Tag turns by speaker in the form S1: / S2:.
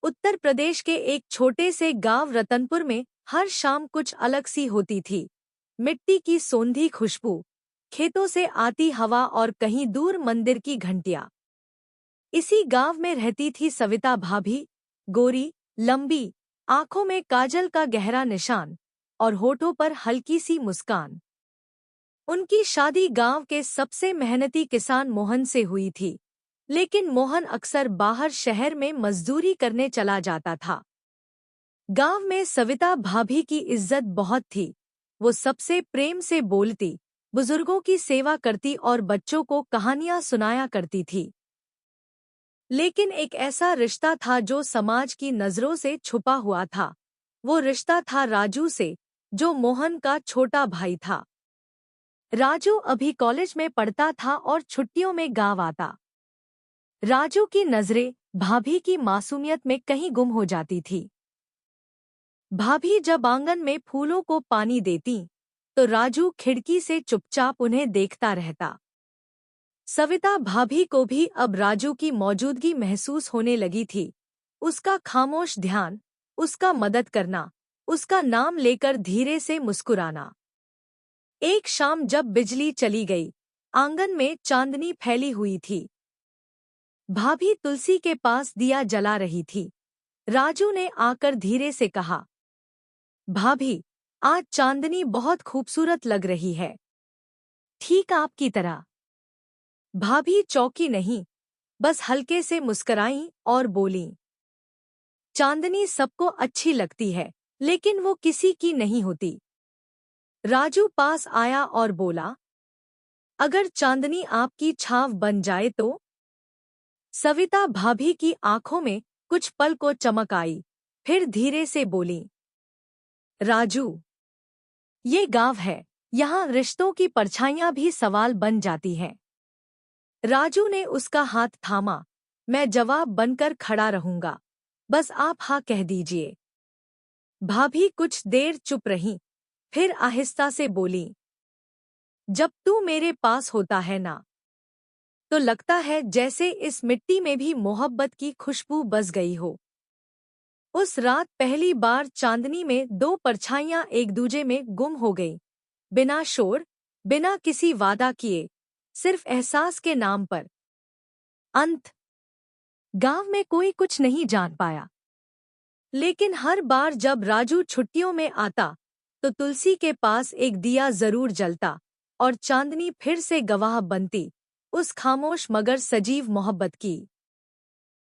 S1: उत्तर प्रदेश के एक छोटे से गांव रतनपुर में हर शाम कुछ अलग सी होती थी। मिट्टी की सोंधी खुशबू, खेतों से आती हवा और कहीं दूर मंदिर की घंटियां। इसी गांव में रहती थी सविता भाभी, गोरी, लंबी, आंखों में काजल का गहरा निशान और होठों पर हल्की सी मुस्कान। उनकी शादी गांव के सबसे मेहनती किसान मोहन से हुई थी, लेकिन मोहन अक्सर बाहर शहर में मजदूरी करने चला जाता था। गांव में सविता भाभी की इज्जत बहुत थी। वो सबसे प्रेम से बोलती, बुजुर्गों की सेवा करती और बच्चों को कहानियां सुनाया करती थी। लेकिन एक ऐसा रिश्ता था जो समाज की नजरों से छुपा हुआ था। वो रिश्ता था राजू से, जो मोहन का छोटा भाई था। राजू अभी कॉलेज में पढ़ता था और छुट्टियों में गांव आता। राजू की नजरें भाभी की मासूमियत में कहीं गुम हो जाती थी। भाभी जब आंगन में फूलों को पानी देती, तो राजू खिड़की से चुपचाप उन्हें देखता रहता। सविता भाभी को भी अब राजू की मौजूदगी महसूस होने लगी थी। उसका खामोश ध्यान, उसका मदद करना, उसका नाम लेकर धीरे से मुस्कुराना। एक शाम जब बिजली चली गई, आंगन में चांदनी फैली हुई थी। भाभी तुलसी के पास दिया जला रही थी। राजू ने आकर धीरे से कहा, भाभी, आज चांदनी बहुत खूबसूरत लग रही है। ठीक आपकी तरह। भाभी चौंकी नहीं, बस हल्के से मुस्कराईं और बोलीं, चांदनी सबको अच्छी लगती है, लेकिन वो किसी की नहीं होती। राजू पास आया और बोला, अगर चांदनी आपकी छाव बन जाए तो? सविता भाभी की आंखों में कुछ पल को चमक आई, फिर धीरे से बोली, राजू, ये गांव है, यहाँ रिश्तों की परछाइयां भी सवाल बन जाती हैं। राजू ने उसका हाथ थामा, मैं जवाब बनकर खड़ा रहूंगा, बस आप हाँ कह दीजिए। भाभी कुछ देर चुप रहीं, फिर आहिस्ता से बोली, जब तू मेरे पास होता है ना, तो लगता है जैसे इस मिट्टी में भी मोहब्बत की खुशबू बस गई हो। उस रात पहली बार चांदनी में दो परछाइयां एक दूजे में गुम हो गईं, बिना शोर, बिना किसी वादा किए, सिर्फ एहसास के नाम पर। अंत। गांव में कोई कुछ नहीं जान पाया, लेकिन हर बार जब राजू छुट्टियों में आता, तो तुलसी के पास एक दिया जरूर जलता और चांदनी फिर से गवाह बनती उस खामोश मगर सजीव मोहब्बत की।